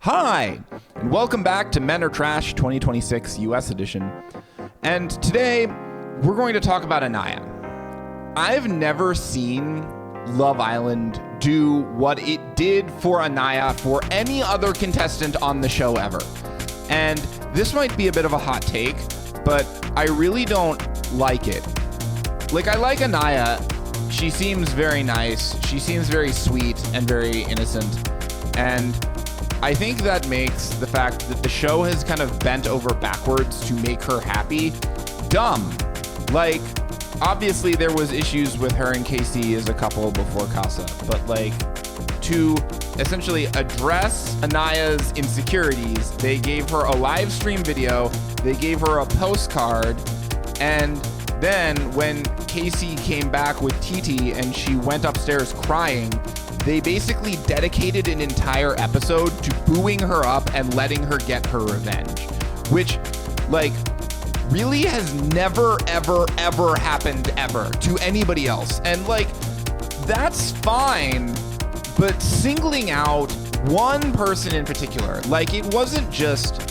Hi, and welcome back to Men Are Trash 2026 US edition. And today, we're going to talk about Aniya. I've never seen Love Island do what it did for Aniya for any other contestant on the show ever. And this might be a bit of a hot take, but I really don't like it. Like, I like Aniya. She seems very nice. She seems very sweet and very innocent. And I think that makes the fact that the show has kind of bent over backwards to make her happy dumb. Like, obviously there was issues with her and Casey as a couple before Casa, but like, to essentially address Aniya's insecurities, they gave her a live stream video, they gave her a postcard, and then when Casey came back with Titi and she went upstairs crying, they basically dedicated an entire episode to booing her up and letting her get her revenge, which, like, really has never, ever, ever happened ever to anybody else. And, like, that's fine, but singling out one person in particular, like, it wasn't just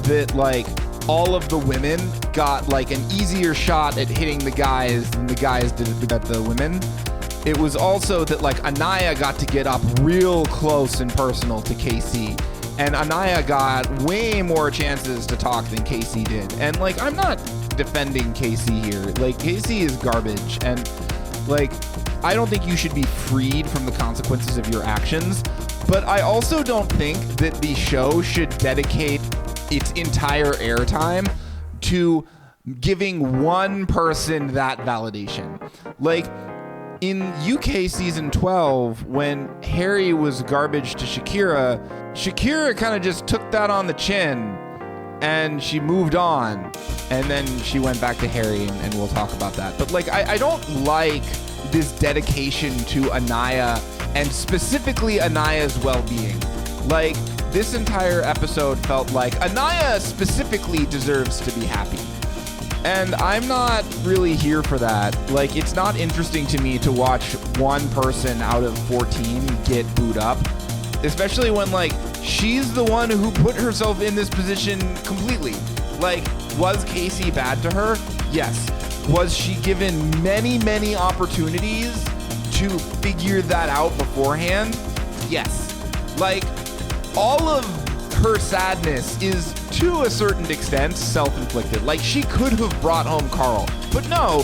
that, like, all of the women got, like, an easier shot at hitting the guys than the guys did at the women. It was also that, like, Aniya got to get up real close and personal to Casey, and Aniya got way more chances to talk than Casey did. And, like, I'm not defending Casey here. Like, Casey is garbage, and, like, I don't think you should be freed from the consequences of your actions, but I also don't think that the show should dedicate its entire airtime to giving one person that validation. Like, in UK season 12, when Harry was garbage to Shakira kind of just took that on the chin and she moved on, and then she went back to Harry, and we'll talk about that. But, like, I don't like this dedication to Aniya, and specifically Aniya's well-being. Like, this entire episode felt like Aniya specifically deserves to be happy. And I'm not really here for that. Like, it's not interesting to me to watch one person out of 14 get booed up, especially when, like, she's the one who put herself in this position completely. Like, was Casey bad to her? Yes. Was she given many, many opportunities to figure that out beforehand? Yes. Like, all of her sadness is, to a certain extent, self-inflicted. Like, she could have brought home Carl, but no,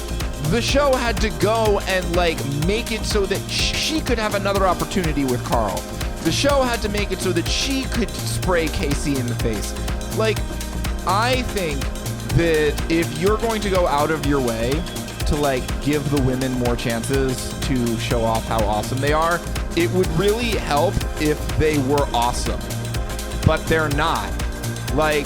the show had to go and, like, make it so that she could have another opportunity with Carl. The show had to make it so that she could spray Casey in the face. Like, I think that if you're going to go out of your way to, like, give the women more chances to show off how awesome they are, it would really help if they were awesome. But they're not. Like,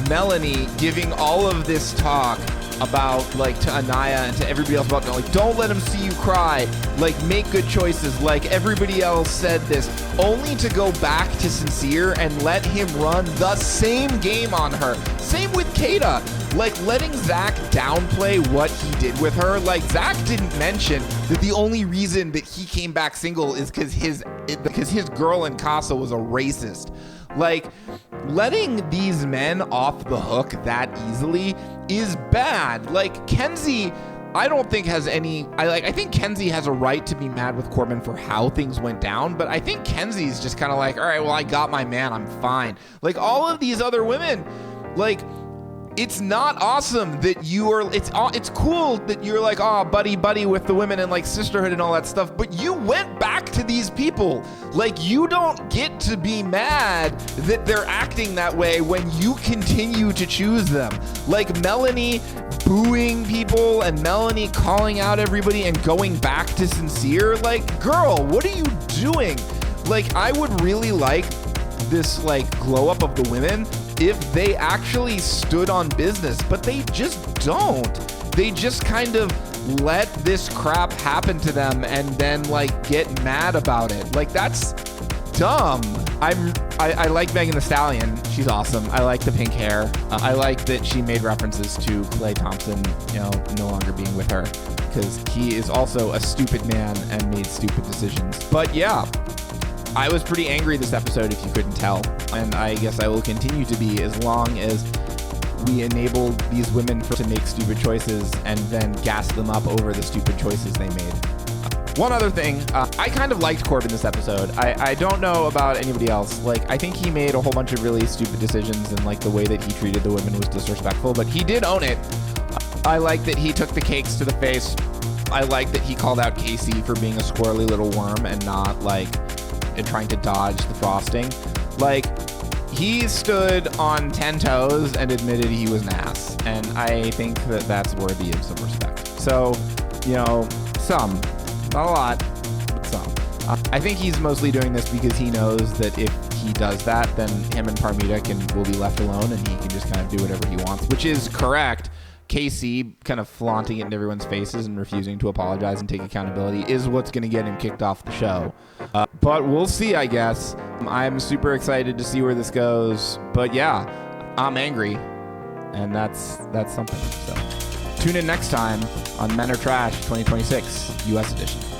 Melanie giving all of this talk about, like, to Aniya and to everybody else about, like, don't let him see you cry, like, make good choices, like everybody else said this, only to go back to Sincere and let him run the same game on her. Same with Kata. Like, letting Zach downplay what he did with her. Like, Zach didn't mention that the only reason that he came back single is because his girl in Casa was a racist. Like, letting these men off the hook that easily is bad. Like, Kenzie, I don't think has any, I think Kenzie has a right to be mad with Corbin for how things went down, but I think Kenzie's just kind of like, all right, well, I got my man, I'm fine. Like, all of these other women, like, it's not awesome that you are, it's cool that you're like, oh, buddy with the women and, like, sisterhood and all that stuff, but you went back to these people. Like, you don't get to be mad that they're acting that way when you continue to choose them. Like, Melanie booing people and Melanie calling out everybody and going back to Sincere. Like, girl, what are you doing? Like, I would really like this, like, glow up of the women if they actually stood on business, but they just don't. They just kind of let this crap happen to them and then, like, get mad about it. Like, that's dumb. I like Megan Thee Stallion. She's awesome. I like the pink hair. I like that she made references to Klay Thompson, you know, no longer being with her, because he is also a stupid man and made stupid decisions. But yeah, I was pretty angry this episode, if you couldn't tell, and I guess I will continue to be as long as we enable these women to make stupid choices and then gas them up over the stupid choices they made. One other thing, I kind of liked Corbin this episode. I don't know about anybody else. Like, I think he made a whole bunch of really stupid decisions, and like the way that he treated the women was disrespectful, but he did own it. I like that he took the cakes to the face. I like that he called out Casey for being a squirrely little worm and not like and trying to dodge the frosting. Like, he stood on 10 toes and admitted he was an ass, and I think that that's worthy of some respect. So, you know, some. Not a lot, but some. I think he's mostly doing this because he knows that if he does that, then him and Parmita will be left alone, and he can just kind of do whatever he wants, which is correct. Casey kind of flaunting it in everyone's faces and refusing to apologize and take accountability is what's going to get him kicked off the show. But we'll see, I guess. I'm super excited to see where this goes. But yeah, I'm angry, and that's something. So tune in next time on Men Are Trash 2026 US edition.